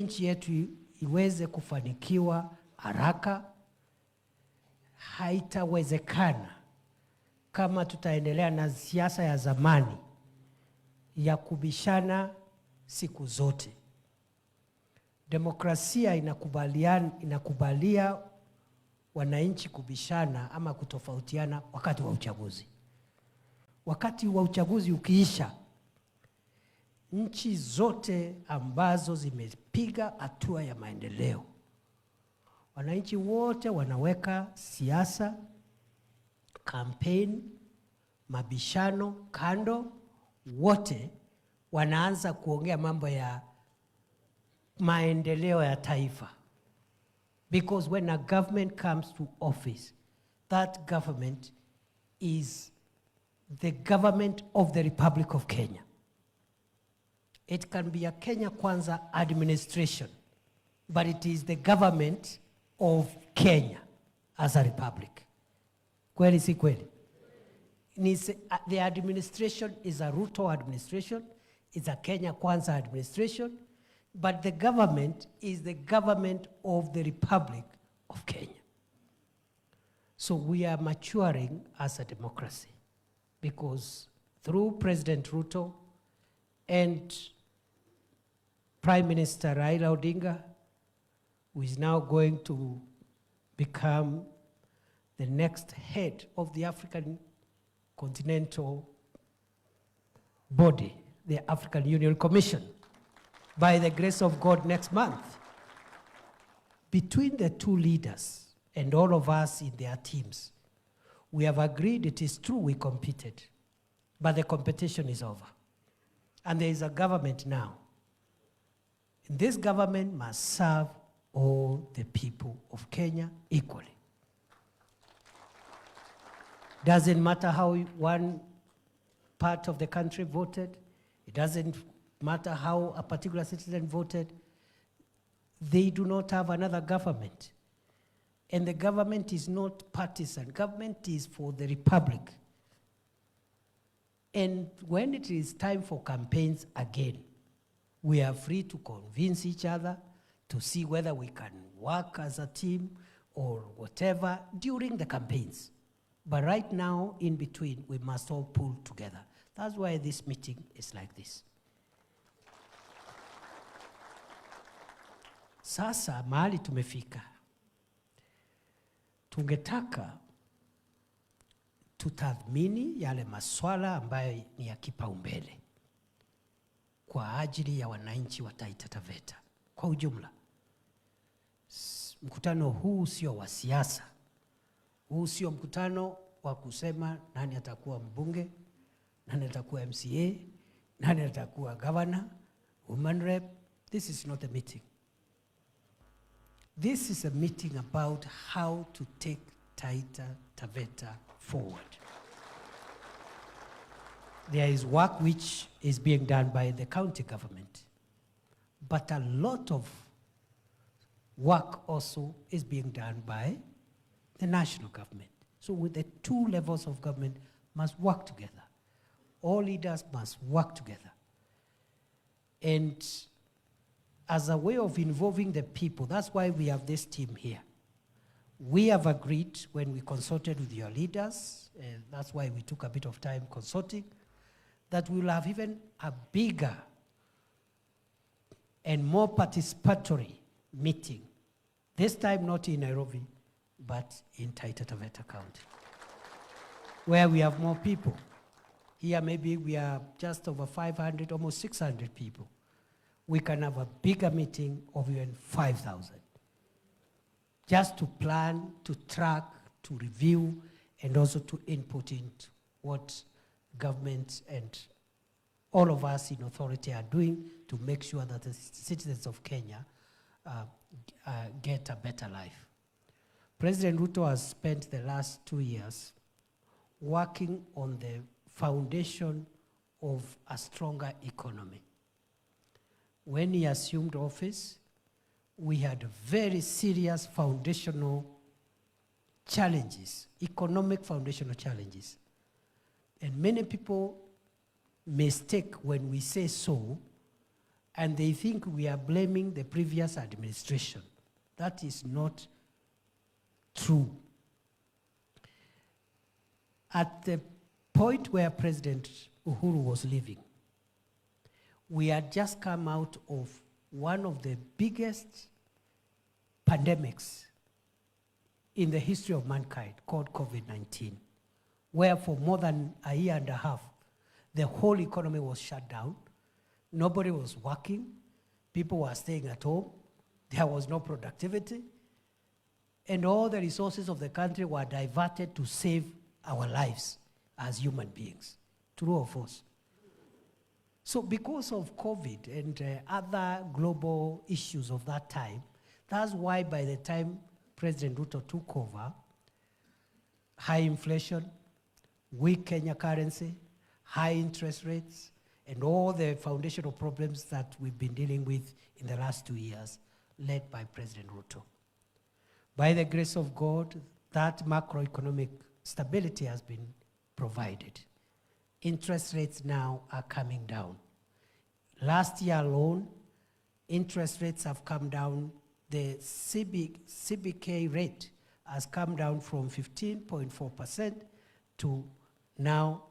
nchi yetu iweze kufanikiwa haraka, haitawezekana kama tutaendelea na siasa ya zamani ya kubishana siku zote. Demokrasia inakubalia wananchi kubishana ama kutofautiana wakati wa uchaguzi. Wakati wa uchaguzi ukiisha, nchi zote ambazo zimepiga hatua ya maendeleo, wananchi wote wanaweka siasa, campaign, mabishano kando, wote wanaanza kuongea mambo ya maendeleo ya taifa. Because when a government comes to office, that government is the government of the Republic of Kenya. It can be a Kenya Kwanza administration, but it is the government of Kenya as a republic. Kweli si kweli? The administration is a Ruto administration, it's a Kenya Kwanza administration, but the government is the government of the Republic of Kenya. So we are maturing as a democracy because through President Ruto and Prime Minister Raila Odinga, who is now going to become the next head of the African continental body, the African Union Commission, by the grace of God next month. Between the two leaders and all of us in their teams, we have agreed it is true we competed, but the competition is over. And there is a government now. And this government must serve all the people of Kenya equally. Doesn't matter how one part of the country voted. It doesn't matter how a particular citizen voted. They do not have another government. And the government is not partisan. Government is for the republic. And when it is time for campaigns again, we are free to convince each other to see whether we can work as a team or whatever during the campaigns. But right now, in between, we must all pull together. That's why this meeting is like this. Sasa mahali tumefika, tungetaka tutathmini yale maswala ambayo ni ya kipaumbele kwa ajili ya wananchi wa Taita Taveta kwa ujumla. Mkutano huu sio wa siasa. Huu sio mkutano wa kusema nani atakuwa mbunge, nani atakuwa MCA, nani atakuwa governor, woman rep. This is not a meeting. This is a meeting about how to take Taita Taveta forward. There is work which is being done by the county government, but a lot of work also is being done by the national government. So with the two levels of government must work together. All leaders must work together. And as a way of involving the people, that's why we have this team here. We have agreed when we consulted with your leaders, and that's why we took a bit of time consulting, that we will have even a bigger and more participatory meeting. This time not in Nairobi, but in Taita Taveta County, where we have more people. Here maybe we are just over 500, almost 600 people. We can have a bigger meeting of even 5,000. Just to plan, to track, to review, and also to input into what government and all of us in authority are doing to make sure that the citizens of Kenya get a better life. President Ruto has spent the last 2 years working on the foundation of a stronger economy. When he assumed office, we had very serious foundational challenges, economic foundational challenges. And many people mistake when we say so and they think we are blaming the previous administration. That is not true. At the point where President Uhuru was leaving, we had just come out of one of the biggest pandemics in the history of mankind, called COVID-19, where for more than a year and a half, the whole economy was shut down. Nobody was working. People were staying at home. There was no productivity. And all the resources of the country were diverted to save our lives as human beings. True or false? So because of COVID and other global issues of that time, that's why by the time President Ruto took over, high inflation, weak Kenya currency, high interest rates, and all the foundational problems that we've been dealing with in the last 2 years, led by President Ruto. By the grace of God, that macroeconomic stability has been provided. Interest rates now are coming down. Last year alone, interest rates have come down. The CBK rate has come down from 15.4% to now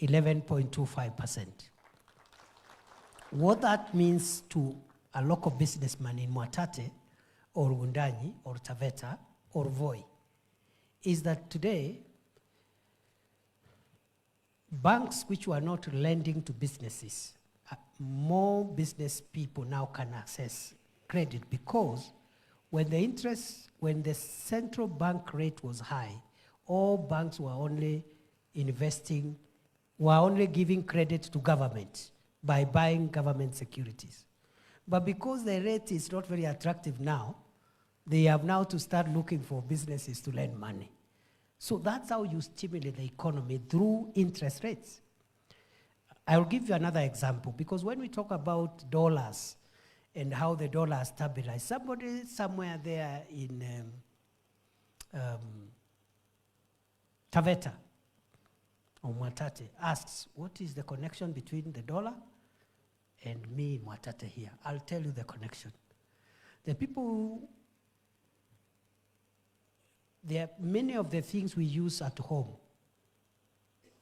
11.25%. What that means to a local businessman in Mwatate or Wundanyi or Taveta or Voi is that today, banks which were not lending to businesses, more business people now can access credit, because when the central bank rate was high, all banks were only giving credit to government by buying government securities. But because the rate is not very attractive now, they have now to start looking for businesses to lend money. So that's how you stimulate the economy, through interest rates. I'll give you another example, because when we talk about dollars and how the dollar stabilized, somebody somewhere there in Taveta or Mwatate asks, what is the connection between the dollar and me in Mwatate here? I'll tell you the connection. The people, many of the things we use at home,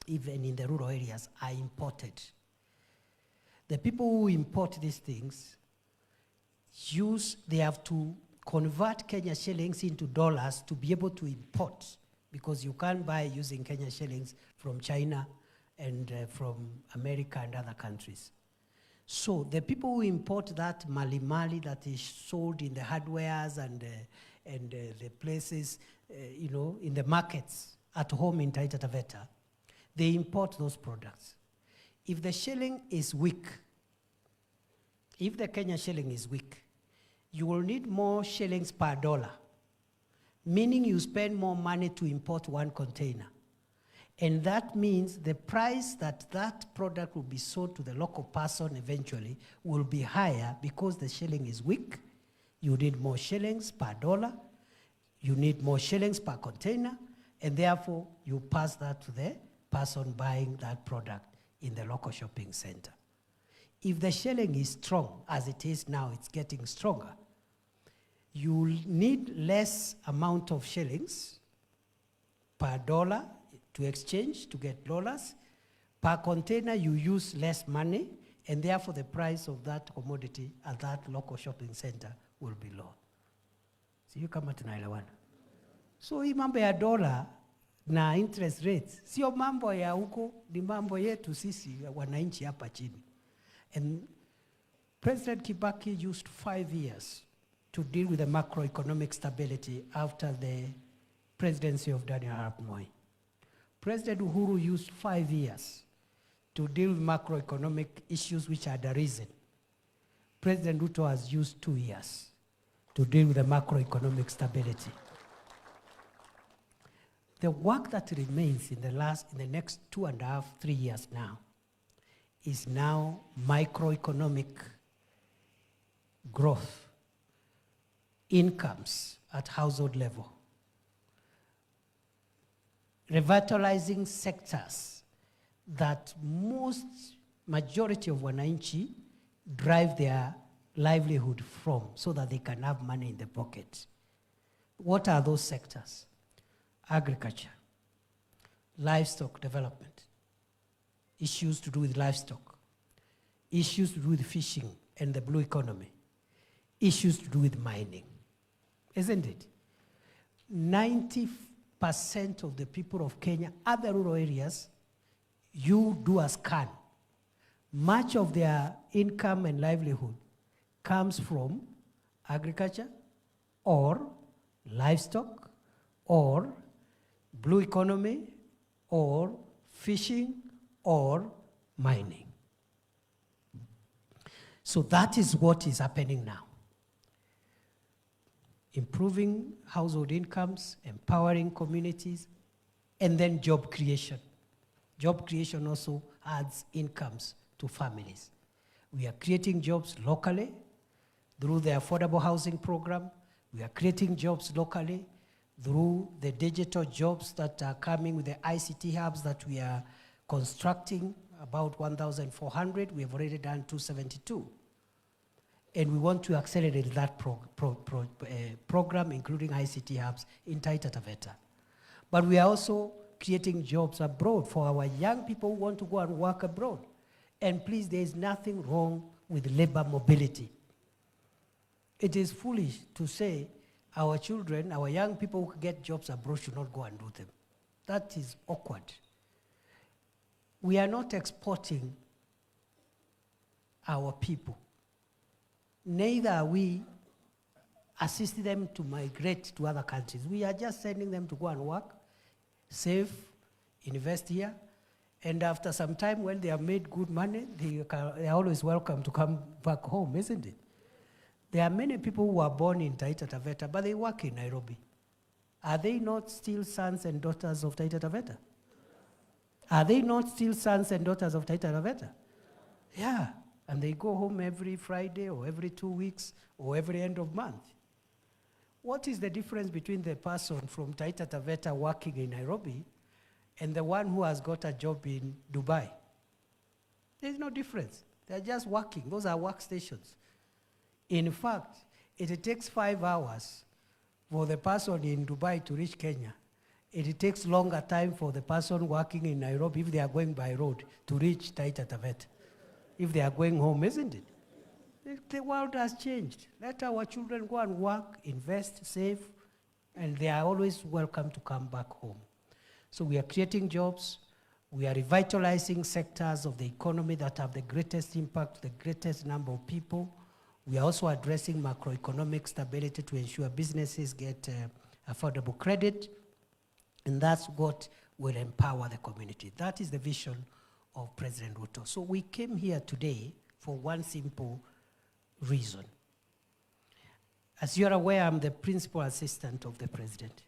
even in the rural areas, are imported. The people who import these things they have to convert Kenya shillings into dollars to be able to import, because you can't buy using Kenya shillings from China and from America and other countries. So the people who import that mali that is sold in the hardwares and the places, in the markets at home in Taita Taveta, they import those products. If the shilling is weak, if the Kenya shilling is weak, you will need more shillings per dollar, meaning you spend more money to import one container. And that means the price that product will be sold to the local person eventually will be higher, because the shilling is weak. You need more shillings per dollar. You need more shillings per container. And therefore, you pass that to the person buying that product in the local shopping center. If the shilling is strong, as it is now, it's getting stronger, you need less amount of shillings per dollar to exchange to get dollars. Per container, you use less money, and therefore the price of that commodity at that local shopping center will be low. Sijui kama tunaelewana. So hii mambo ya dola na interest rates sio mambo ya huko, ni mambo yetu sisi wananchi hapa chini. And President Kibaki used 5 years to deal with the macroeconomic stability after the presidency of Daniel Arap Moi. President Uhuru used 5 years to deal with macroeconomic issues which had arisen. President Ruto has used 2 years to deal with the macroeconomic stability. The work that remains in the next 2.5, 3 years now is now microeconomic growth, incomes at household level, revitalizing sectors that majority of wananchi drive their livelihood from so that they can have money in the pocket. What are those sectors? Agriculture, livestock development, issues to do with livestock, issues to do with fishing and the blue economy, issues to do with mining, isn't it? 90% of the people of Kenya, other rural areas, you do a scan. Much of their income and livelihood comes from agriculture or livestock or blue economy or fishing or mining. So that is what is happening now. Improving household incomes, empowering communities, and then job creation. Job creation also adds incomes to families. We are creating jobs locally through the affordable housing program. We are creating jobs locally through the digital jobs that are coming with the ICT hubs that we are constructing, about 1,400. We have already done 272. And we want to accelerate that program, including ICT hubs in Taita Taveta. But we are also creating jobs abroad for our young people who want to go and work abroad. And please, there is nothing wrong with labor mobility. It is foolish to say our children, our young people who get jobs abroad should not go and do them. That is awkward. We are not exporting our people. Neither are we assisting them to migrate to other countries. We are just sending them to go and work, save, invest here, and after some time when they have made good money, they are always welcome to come back home, isn't it? There are many people who are born in Taita Taveta, but they work in Nairobi. Are they not still sons and daughters of Taita Taveta? Are they not still sons and daughters of Taita Taveta? Yeah, and they go home every Friday or every 2 weeks or every end of month. What is the difference between the person from Taita Taveta working in Nairobi and the one who has got a job in Dubai? There's no difference. They're just working. Those are workstations. In fact, it takes 5 hours for the person in Dubai to reach Kenya. It takes longer time for the person working in Nairobi, if they are going by road, to reach Taita Taveta, if they are going home, isn't it? The world has changed. Let our children go and work, invest, save, and they are always welcome to come back home. So we are creating jobs. We are revitalizing sectors of the economy that have the greatest impact, the greatest number of people. We are also addressing macroeconomic stability to ensure businesses get affordable credit, and that's what will empower the community. That is the vision of President Ruto. So we came here today for one simple reason. As you're aware, I'm the principal assistant of the president.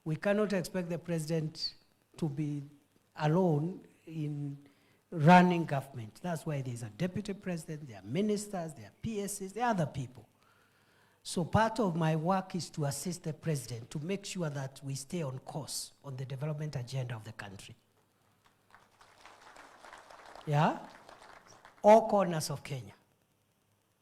We cannot expect the president to be alone in running government. That's why there's a deputy president, there are ministers, there are PSs, there are other people. So part of my work is to assist the president to make sure that we stay on course on the development agenda of the country. Yeah? All corners of Kenya.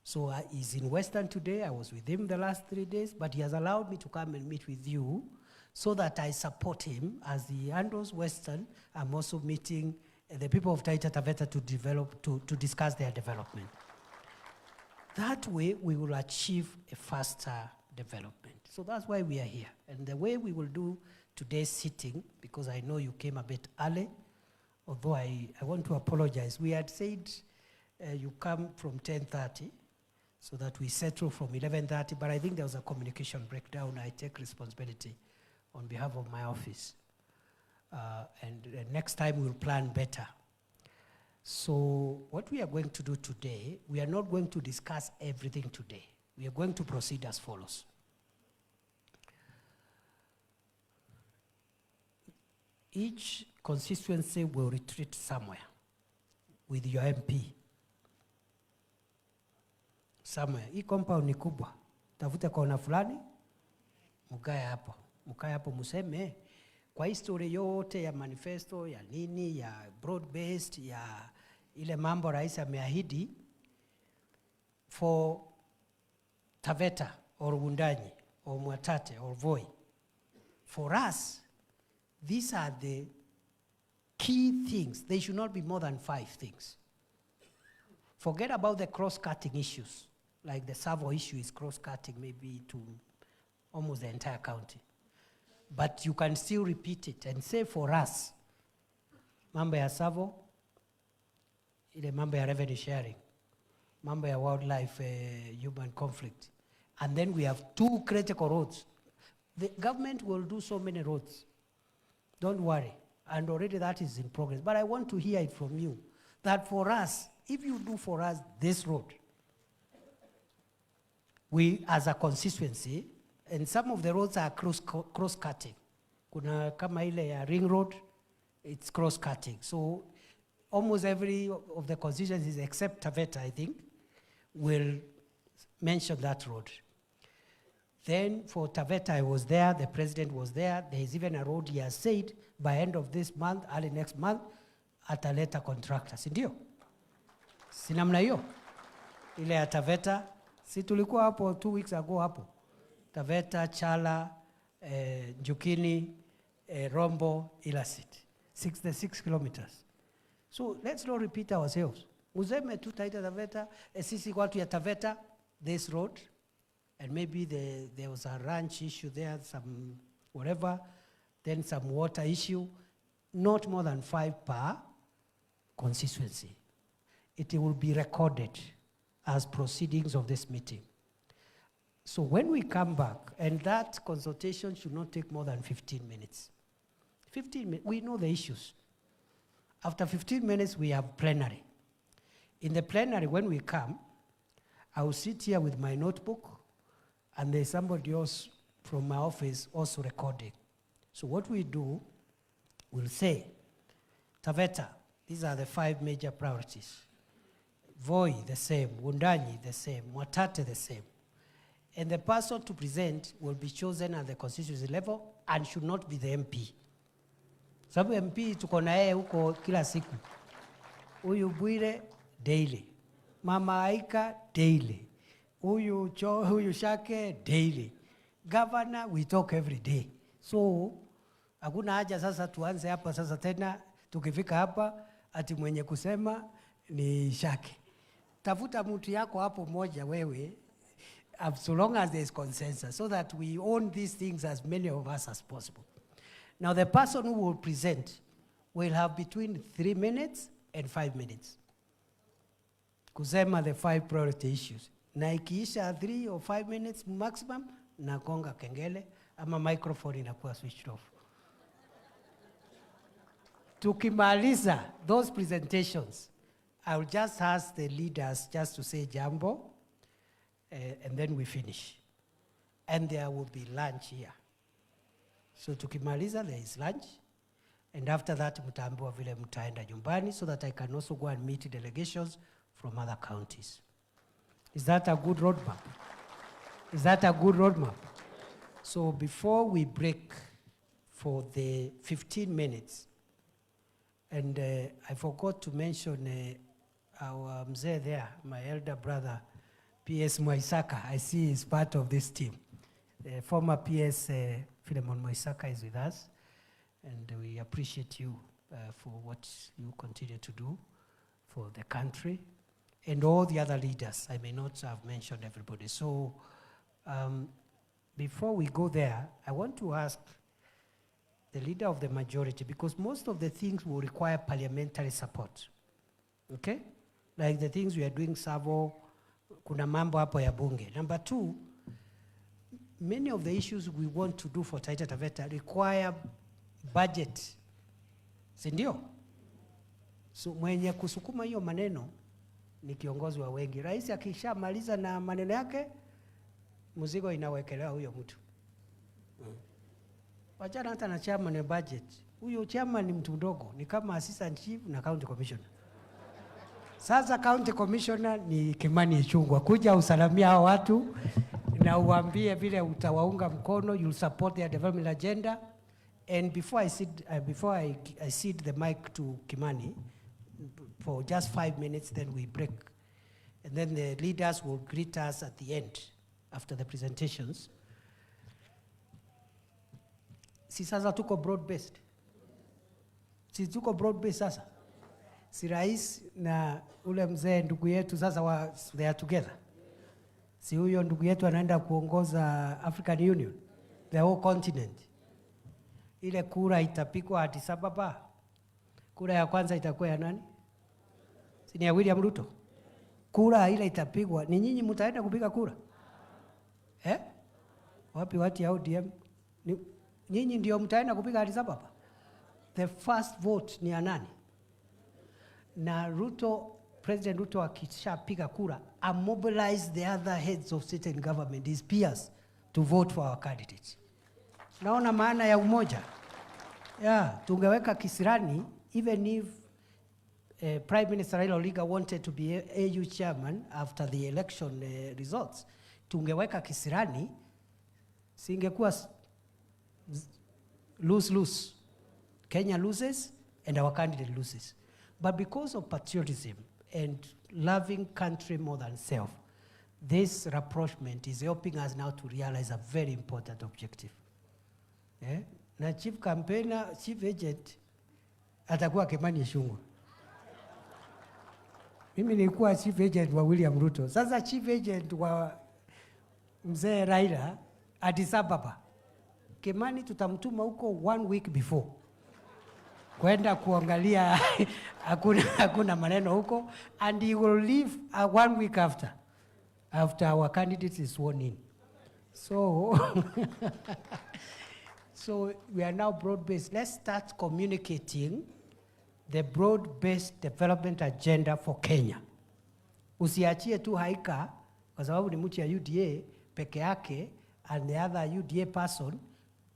So he's in Western today. I was with him the last 3 days, but he has allowed me to come and meet with you so that I support him. As he handles Western, I'm also meeting the people of Taita Taveta to discuss their development. That way, we will achieve a faster development. So that's why we are here. And the way we will do today's sitting, because I know you came a bit early, although I want to apologize. We had said you come from 10:30, so that we settle from 11:30, but I think there was a communication breakdown. I take responsibility on behalf of my office. And next time we'll plan better. So what we are going to do today, we are not going to discuss everything today. We are going to proceed as follows. Each constituency will retreat somewhere with your MP. Somewhere. Hii compound ni kubwa. Tafute kona fulani, mukae hapo museme, kwa history yote ya manifesto, ya nini, ya broad-based, ya ile mambo rais ameahidi, for Taveta or Wundanyi or Mwatate or Voi, for us, these are the key things. They should not be more than 5 things. Forget about the cross-cutting issues, like the Savo issue is cross-cutting maybe to almost the entire county. But you can still repeat it and say for us, mambo ya Savo, ile mambo ya revenue sharing, mambo ya wildlife human conflict. And then we have 2 critical roads. The government will do so many roads. Don't worry. And already that is in progress. But I want to hear it from you, that for us, if you do for us this road, we as a constituency, and some of the roads are cross-cutting. Kuna kama ile ya Ring Road, it's cross-cutting. So almost every of the constituencies except Taveta, I think, will mention that road. Then for Taveta, I was there, the president was there. There is even a road he has said by end of this month, early next month, ataleta contractor. Si ndio? Si namna hiyo? Ile ya Taveta, si tulikuwa hapo 2 weeks ago hapo. Taveta, Chala, Njukini, Rombo, Ilasit. 66 kilometers. So let's not repeat ourselves. Museme tu Taita Taveta, sisi watu ya Taveta, this road, and maybe there was a ranch issue there, some whatever, then some water issue, not more than 5 per constituency. It will be recorded as proceedings of this meeting. So when we come back, and that consultation should not take more than 15 minutes. 15 minutes, we know the issues. After 15 minutes, we have plenary. In the plenary, when we come, I will sit here with my notebook, and there's somebody else from my office also recording. So what we do, we'll say, Taveta, these are the 5 major priorities. Voi, the same. Wundanyi, the same. Mwatate, the same. And the person to present will be chosen at the constituency level and should not be the MP. Sababu MP tuko na yeye huko kila siku. Huyu Bwire daily. Mama Aika daily. Huyu Shake daily. Governor, we talk every day. So hakuna haja sasa tuanze hapa sasa tena tukifika hapa ati mwenye kusema ni Shake. Tafuta mtu yako hapo moja wewe, so long as there is consensus, so that we own these things as many of us as possible. Now the person who will present will have between 3 minutes and 5 minutes. Kusema the 5 priority issues. Na ikiisha 3 or 5 minutes maximum, nagonga kengele, ama microphone inakuwa switched off. Tukimaliza those presentations, I will just ask the leaders just to say jambo, and then we finish. And there will be lunch here. So tukimaliza, there is lunch. And after that, mutaambiwa vile mutaenda nyumbani, so that I can also go and meet delegations from other counties. Is that a good roadmap? Is that a good roadmap? So before we break for the 15 minutes, and I forgot to mention our mzee there, my elder brother, PS Moisaka. I see he's part of this team. The former PS Philemon Moisaka is with us, and we appreciate you for what you continue to do for the country, and all the other leaders. I may not have mentioned everybody. So before we go there, I want to ask the leader of the majority, because most of the things will require parliamentary support. Okay? Like the things we are doing, Savo, kuna mambo hapo ya bunge. Number 2, many of the issues we want to do for Taita Taveta require budget. Sindio? So mwenye kusukuma hiyo maneno ni kiongozi wa wengi. Rais akishamaliza na maneno yake, mzigo inawekelewa huyo mtu. Wachana hata na chairman ya budget. Huyo chairman ni mtu mdogo, ni kama assistant chief na county commissioner. Sasa county commissioner ni Kimani Ichung'wah. Kuja usalamia hao watu na uambie vile utawaunga mkono, you'll support their development agenda. And before I cede the mic to Kimani for just 5 minutes, then we break. and then the leaders will greet us at the end after the presentations. Si sasa tuko broad based? Si tuko broad based sasa? Si rais na ule mzee ndugu yetu sasa they are together? Si huyo ndugu yetu anaenda kuongoza African Union, the whole continent. Ile kura itapikwa Addis Ababa. Kura ya kwanza itakuwa ya nani? Si ni ya William Ruto? Kura ile itapigwa, ni nyinyi mtaenda kupiga kura? Wapi watu ya ODM? Nyinyi ndio mtaenda kupiga Addis Ababa? The first vote ni ya nani? Na Ruto, President Ruto akishapiga kura, mobilize the other heads of state and government, his peers, to vote for our candidates. Naona maana ya umoja. Tungeweka kisirani, even if Prime Minister Raila Odinga wanted to be AU chairman after the election results, tungeweka kisirani, singekuwa lose. Kenya loses and our candidate loses. But because of patriotism and loving country more than self, this rapprochement is helping us now to realize a very important objective. Na chief campaigner, chief agent, atakuwa Kimani Ichung'wah. Mimi nilikuwa chief agent wa William Ruto. Sasa chief agent wa mzee Raila, Addis Ababa. Kimani tutamtuma huko 1 week before, kwenda kuangalia hakuna maneno huko, and he will leave 1 week after our candidate is sworn in. So we are now broad-based. Let's start communicating the broad-based development agenda for Kenya. Usiachie tu Haika kwa sababu ni mtu ya UDA peke yake and the other UDA person.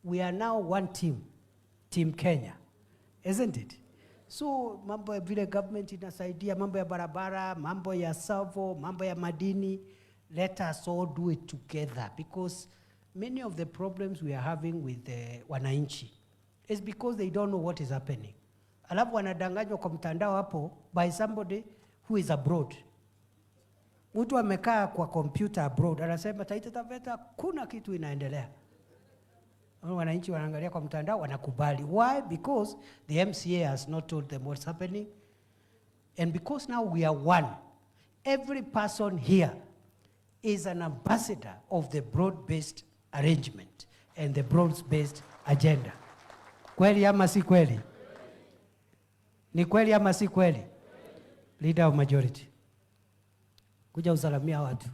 We are now one team Kenya, isn't it? So mambo ya vile government inasaidia, mambo ya barabara, mambo ya savo, mambo ya madini, let us all do it together, because many of the problems we are having with the wananchi is because they don't know what is happening. Alafu wanadanganywa kwa mtandao hapo by somebody who is abroad. Mtu amekaa kwa computer abroad anasema Taita Taveta kuna kitu inaendelea. Wananchi wanaangalia kwa mtandao wanakubali. Why? Because the MCA has not told them what's happening. And because now we are one, every person here is an ambassador of the broad-based arrangement and the broad-based agenda. Kweli ama si kweli? Ni kweli ama si kweli? Leader of majority, kuja usalamia watu.